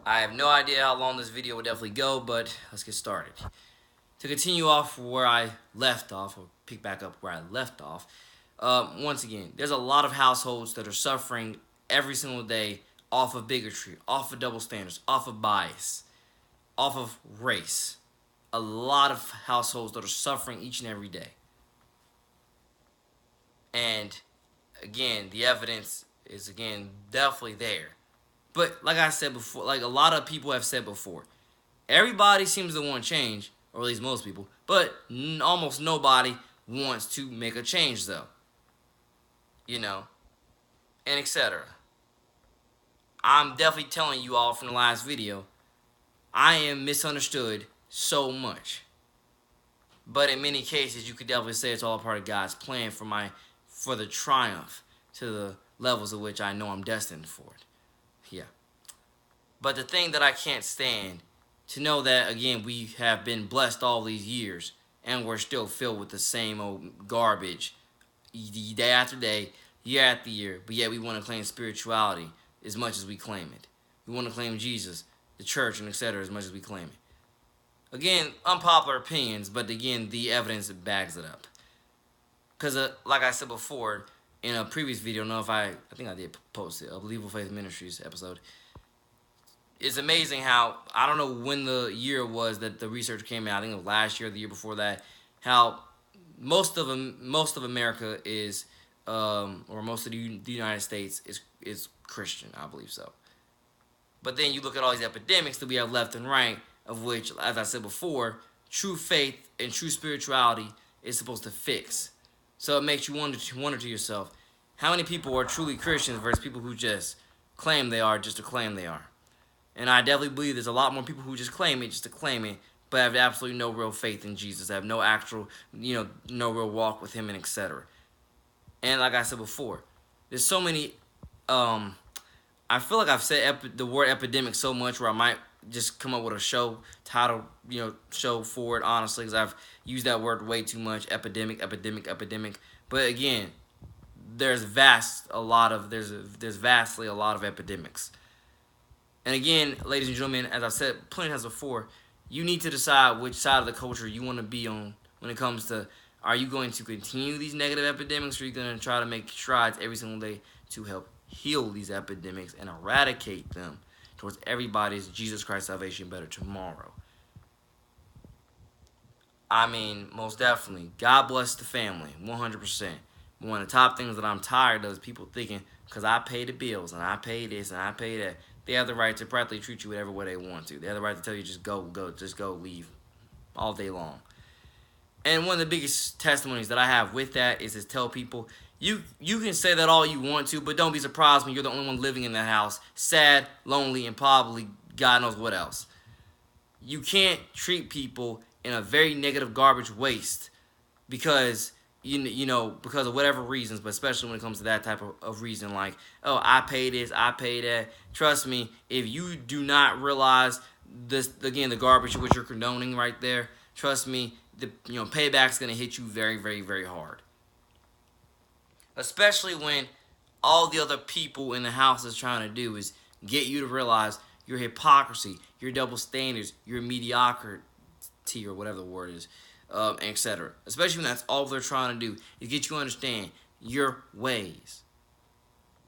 I have no idea how long this video will definitely go, but let's get started. To continue off where I left off, or pick back up where I left off, once again, there's a lot of households that are suffering every single day off of bigotry, off of double standards, off of bias, off of race. A lot of households that are suffering each and every day. And again, the evidence is again definitely there. But like I said before, like a lot of people have said before, everybody seems to want change, or at least most people, but almost nobody wants to make a change though. You know, and etc. I'm definitely telling you all from the last video, I am misunderstood so much. But in many cases, you could definitely say it's all a part of God's plan for the triumph to the levels of which I know I'm destined for it. Yeah. But the thing that I can't stand, to know that, again, we have been blessed all these years, and we're still filled with the same old garbage, day after day, year after year, but yet we want to claim spirituality as much as we claim it. We want to claim Jesus, the church, and etc. as much as we claim it. Again, unpopular opinions, but again, the evidence backs it up. Because, like I said before, in a previous video, I think I did post it, a Believable Faith Ministries episode. It's amazing how, I don't know when the year was that the research came out, I think it was last year or the year before that, how most of America is, or most of the United States is Christian, I believe so. But then you look at all these epidemics that we have left and right, of which, as I said before, true faith and true spirituality is supposed to fix. So it makes you wonder to yourself, how many people are truly Christians versus people who just claim they are just to claim they are? And I definitely believe there's a lot more people who just claim it just to claim it, but have absolutely no real faith in Jesus, have no actual, no real walk with him, and etc. And like I said before, there's so many, I feel like I've said the word epidemic so much where I might just come up with a show title, show for it, honestly, because I've used that word way too much, epidemic. But again, there's vastly a lot of epidemics. And again, ladies and gentlemen, as I've said plenty of times before, you need to decide which side of the culture you want to be on when it comes to, are you going to continue these negative epidemics, or are you going to try to make strides every single day to help heal these epidemics and eradicate them towards everybody's Jesus Christ salvation better tomorrow? I mean, most definitely, God bless the family, 100%. One of the top things that I'm tired of is people thinking, because I pay the bills, and I pay this, and I pay that, they have the right to practically treat you whatever way they want to. They have the right to tell you just go, leave, all day long. And one of the biggest testimonies that I have with that is to tell people, you can say that all you want to, but don't be surprised when you're the only one living in that house, sad, lonely, and probably God knows what else. You can't treat people in a very negative garbage waste because because of whatever reasons, but especially when it comes to that type of reason, like, oh, I pay this, I pay that. Trust me, if you do not realize this, again, the garbage which you're condoning right there, trust me, the payback's gonna hit you very, very, very hard. Especially when all the other people in the house is trying to do is get you to realize your hypocrisy, your double standards, your mediocrity, or whatever the word is, etc. Especially when that's all they're trying to do, is get you to understand your ways.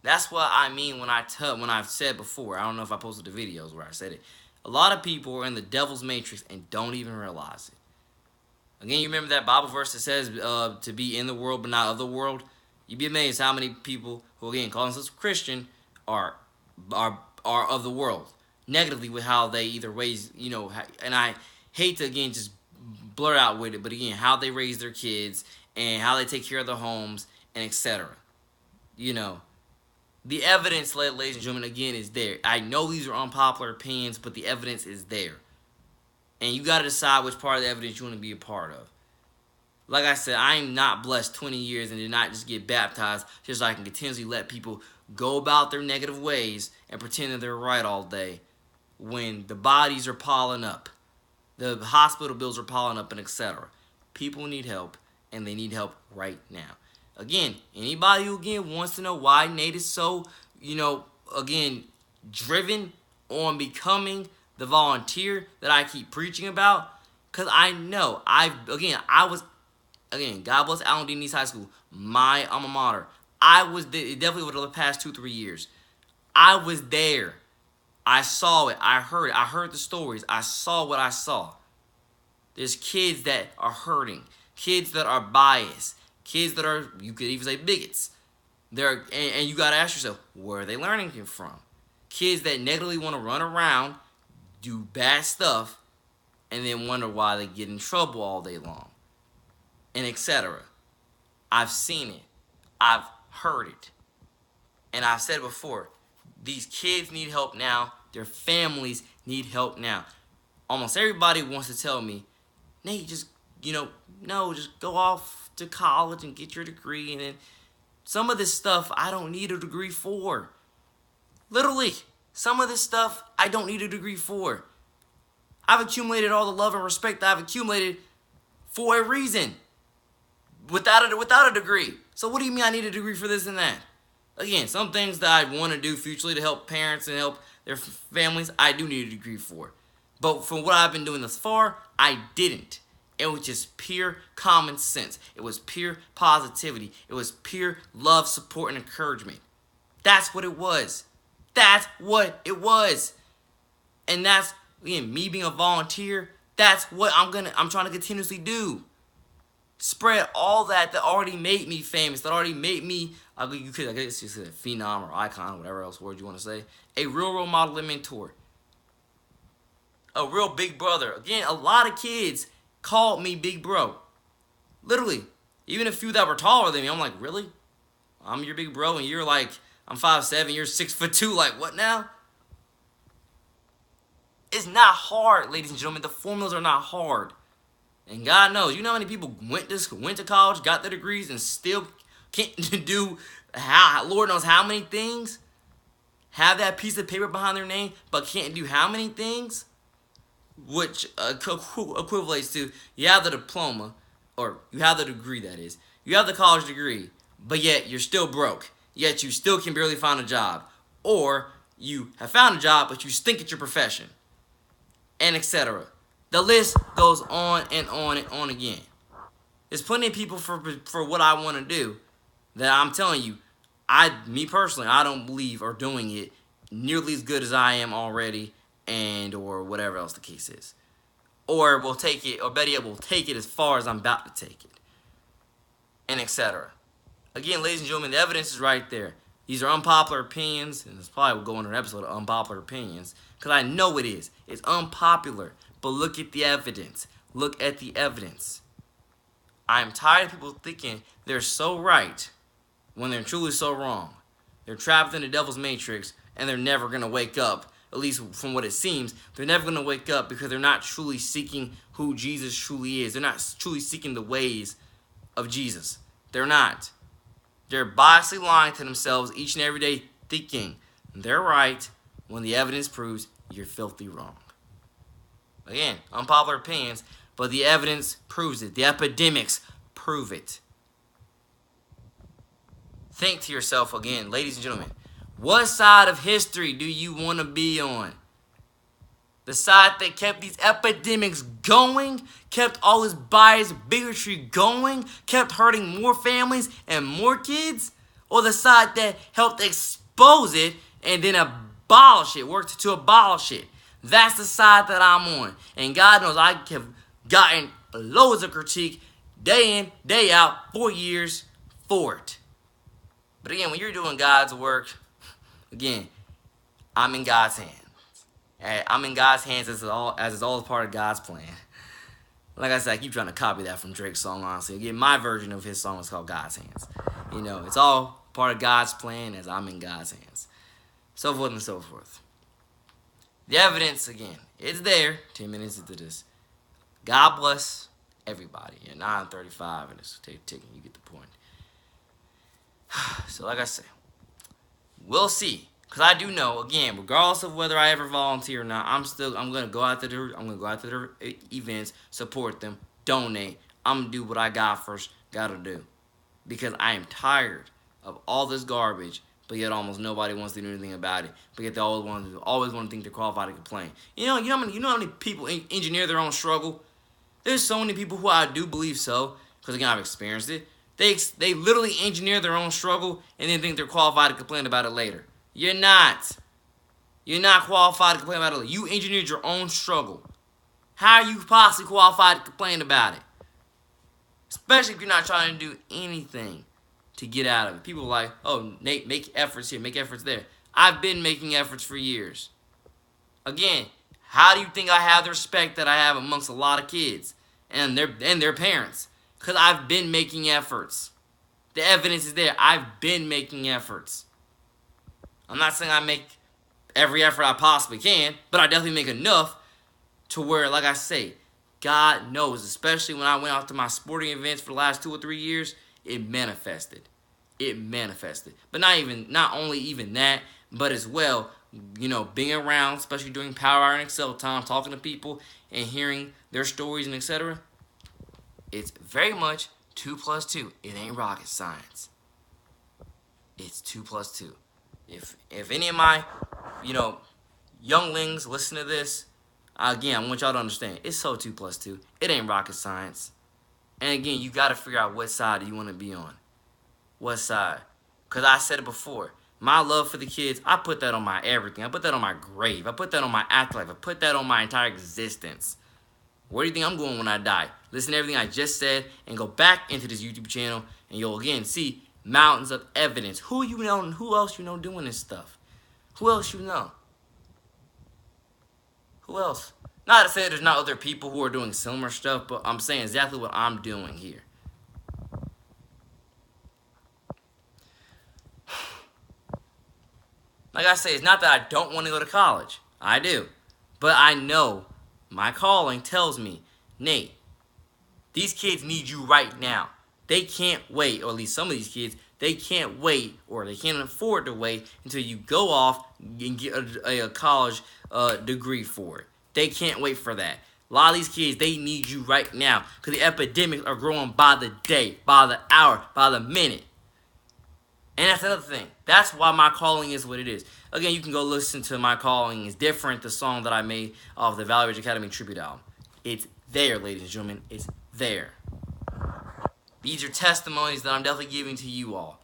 That's what I mean when I've said before. I don't know if I posted the videos where I said it. A lot of people are in the devil's matrix and don't even realize it. Again, you remember that Bible verse that says to be in the world but not of the world? You'd be amazed how many people who, again, call themselves Christian are of the world. Negatively with how they either raise, and I hate to, again, just blur out with it, but again, how they raise their kids and how they take care of their homes and etc. The evidence, ladies and gentlemen, again, is there. I know these are unpopular opinions, but the evidence is there. And you got to decide which part of the evidence you want to be a part of. Like I said, I am not blessed 20 years and did not just get baptized just so I can continuously let people go about their negative ways and pretend that they're right all day when the bodies are piling up, the hospital bills are piling up, and etc. People need help, and they need help right now. Again, anybody who, again, wants to know why Nate is so, again, driven on becoming the volunteer that I keep preaching about. Because I know, God bless Allen D. East High School, my alma mater. I was there, definitely over the past 2-3 years. I was there. I saw it. I heard it. I heard the stories. I saw what I saw. There's kids that are hurting, kids that are biased, kids that are, you could even say, bigots. And you gotta ask yourself, where are they learning it from? Kids that negatively want to run around, do bad stuff, and then wonder why they get in trouble all day long, and etc. I've seen it. I've heard it. And I've said it before, these kids need help now. Their families need help now. Almost everybody wants to tell me, Nate, just, no, just go off to college and get your degree. And then some of this stuff I don't need a degree for. Literally, some of this stuff I don't need a degree for. I've accumulated all the love and respect that I've accumulated for a reason. Without a degree. So what do you mean I need a degree for this and that? Again, some things that I want to do futurely to help parents and help their families, I do need a degree for. But from what I've been doing thus far, I didn't. It was just pure common sense. It was pure positivity. It was pure love, support, and encouragement. That's what it was. That's what it was. And that's, again, me being a volunteer, that's what I'm trying to continuously do. Spread all that already made me famous, that already made me, I guess you say a phenom or icon, or whatever else word you want to say, a real role model and mentor. A real big brother. Again, a lot of kids called me big bro. Literally. Even a few that were taller than me. I'm like, really? I'm your big bro and you're like, I'm 5'7", you're 6'2", like what now? It's not hard, ladies and gentlemen. The formulas are not hard. And God knows, you know how many people went to college, got their degrees, and still can't do, Lord knows how many things? Have that piece of paper behind their name, but can't do how many things? Which equivalates to, you have the diploma, or you have the degree, that is. You have the college degree, but yet you're still broke. Yet you still can barely find a job. Or you have found a job, but you stink at your profession. And etc. The list goes on and on and on again. There's plenty of people for what I want to do that I'm telling you, me personally, I don't believe are doing it nearly as good as I am already, and or whatever else the case is. Or will take it, or better yet, will take it as far as I'm about to take it. And etc. Again, ladies and gentlemen, the evidence is right there. These are unpopular opinions, and this probably will go into an episode of unpopular opinions, because I know it is. It's unpopular. But look at the evidence. Look at the evidence. I'm tired of people thinking they're so right when they're truly so wrong. They're trapped in the devil's matrix and they're never going to wake up. At least from what it seems, they're never going to wake up because they're not truly seeking who Jesus truly is. They're not truly seeking the ways of Jesus. They're not. They're biasly lying to themselves each and every day thinking they're right when the evidence proves you're filthy wrong. Again, unpopular opinions, but the evidence proves it. The epidemics prove it. Think to yourself again, ladies and gentlemen, what side of history do you want to be on? The side that kept these epidemics going, kept all this bias, bigotry going, kept hurting more families and more kids? Or the side that helped expose it and then abolish it, worked to abolish it? That's the side that I'm on. And God knows I have gotten loads of critique day in, day out, for years for it. But again, when you're doing God's work, again, I'm in God's hands. I'm in God's hands as it's all part of God's plan. Like I said, I keep trying to copy that from Drake's song, honestly. Again, my version of his song is called God's Hands. It's all part of God's plan as I'm in God's hands. So forth and so forth. The evidence, again, it's there. 10 minutes into this. God bless everybody. 9:35 and it's ticking. You get the point. So like I say, we'll see. Because I do know, again, regardless of whether I ever volunteer or not, I'm going to go out to their events, support them, donate. I'm going to do what I got to do. Because I am tired of all this garbage but yet almost nobody wants to do anything about it. But yet they always want to think they're qualified to complain. You know how many people engineer their own struggle? There's so many people who I do believe so, because again I've experienced it. They literally engineer their own struggle and then think they're qualified to complain about it later. You're not. You're not qualified to complain about it later. You engineered your own struggle. How are you possibly qualified to complain about it? Especially if you're not trying to do anything to get out of it. People are like, oh, Nate, make efforts here, make efforts there. I've been making efforts for years. Again, how do you think I have the respect that I have amongst a lot of kids and their parents? Because I've been making efforts. The evidence is there. I've been making efforts. I'm not saying I make every effort I possibly can, but I definitely make enough to where, like I say, God knows, especially when I went out to my sporting events for the last 2 or 3 years, it manifested. It manifested. But not only even that, but as well, being around, especially during Power Hour and Excel time, talking to people and hearing their stories and etc. It's very much 2 plus 2. It ain't rocket science. It's 2 plus 2. If any of my, younglings listen to this, again, I want y'all to understand, it's so 2 plus 2. It ain't rocket science. And again, you got to figure out what side you want to be on. What side? Because I said it before. My love for the kids, I put that on my everything. I put that on my grave. I put that on my afterlife. I put that on my entire existence. Where do you think I'm going when I die? Listen to everything I just said and go back into this YouTube channel and you'll again see mountains of evidence. Who you know and who else you know doing this stuff? Who else you know? Who else? Not to say there's not other people who are doing similar stuff, but I'm saying exactly what I'm doing here. Like I say, it's not that I don't want to go to college. I do. But I know my calling tells me, Nate, these kids need you right now. They can't wait, or at least some of these kids, they can't wait, or they can't afford to wait until you go off and get a college degree for it. They can't wait for that. A lot of these kids, they need you right now because the epidemics are growing by the day, by the hour, by the minute. And that's another thing. That's why my calling is what it is. Again, you can go listen to My Calling is Different, the song that I made off the Valley Ridge Academy tribute album. It's there, ladies and gentlemen. It's there. These are testimonies that I'm definitely giving to you all.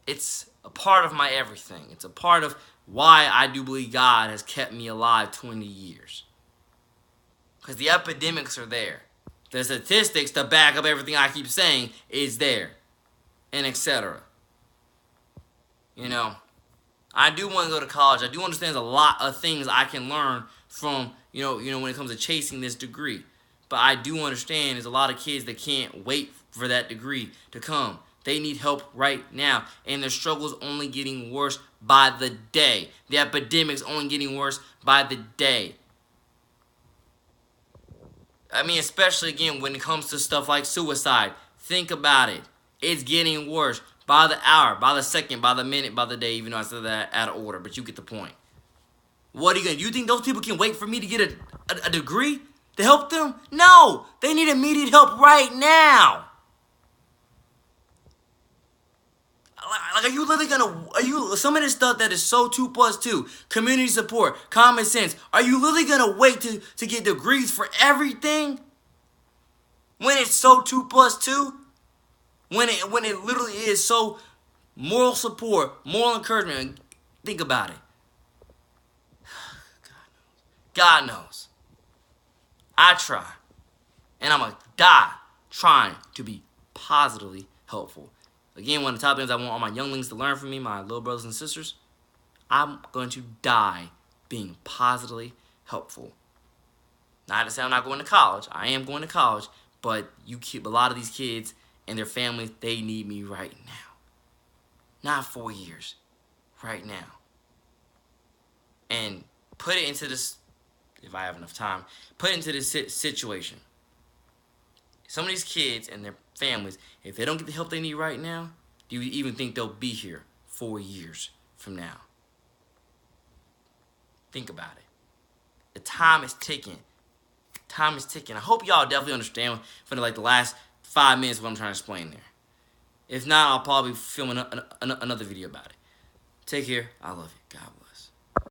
It's a part of my everything. It's a part of why I do believe God has kept me alive 20 years. Because the epidemics are there. The statistics to back up everything I keep saying is there. And etc. I do want to go to college. I do understand there's a lot of things I can learn from, when it comes to chasing this degree. But I do understand there's a lot of kids that can't wait for that degree to come. They need help right now. And their struggle's only getting worse by the day. The epidemic's only getting worse by the day. I mean, especially, again, when it comes to stuff like suicide. Think about it. It's getting worse by the hour, by the second, by the minute, by the day, even though I said that out of order, but you get the point. What are you going to do? You think those people can wait for me to get a degree to help them? No! They need immediate help right now! Like, are you literally gonna, some of this stuff that is so 2 plus 2, community support, common sense, are you literally gonna wait to get degrees for everything? When it's so 2 plus 2? When it literally is so moral support, moral encouragement. Think about it. God knows. I try. And I'm going to die trying to be positively helpful. Again, one of the top things I want all my younglings to learn from me, my little brothers and sisters, I'm going to die being positively helpful. Not to say I'm not going to college. I am going to college. But a lot of these kids and their families, they need me right now. Not 4 years. Right now. And put it into this, if I have enough time, put it into this situation. Some of these kids and their families, if they don't get the help they need right now, do you even think they'll be here 4 years from now? Think about it. The time is ticking. I hope y'all definitely understand for the last 5 minutes what I'm trying to explain there. If not, I'll probably film another video about it. Take care. I love you. God bless.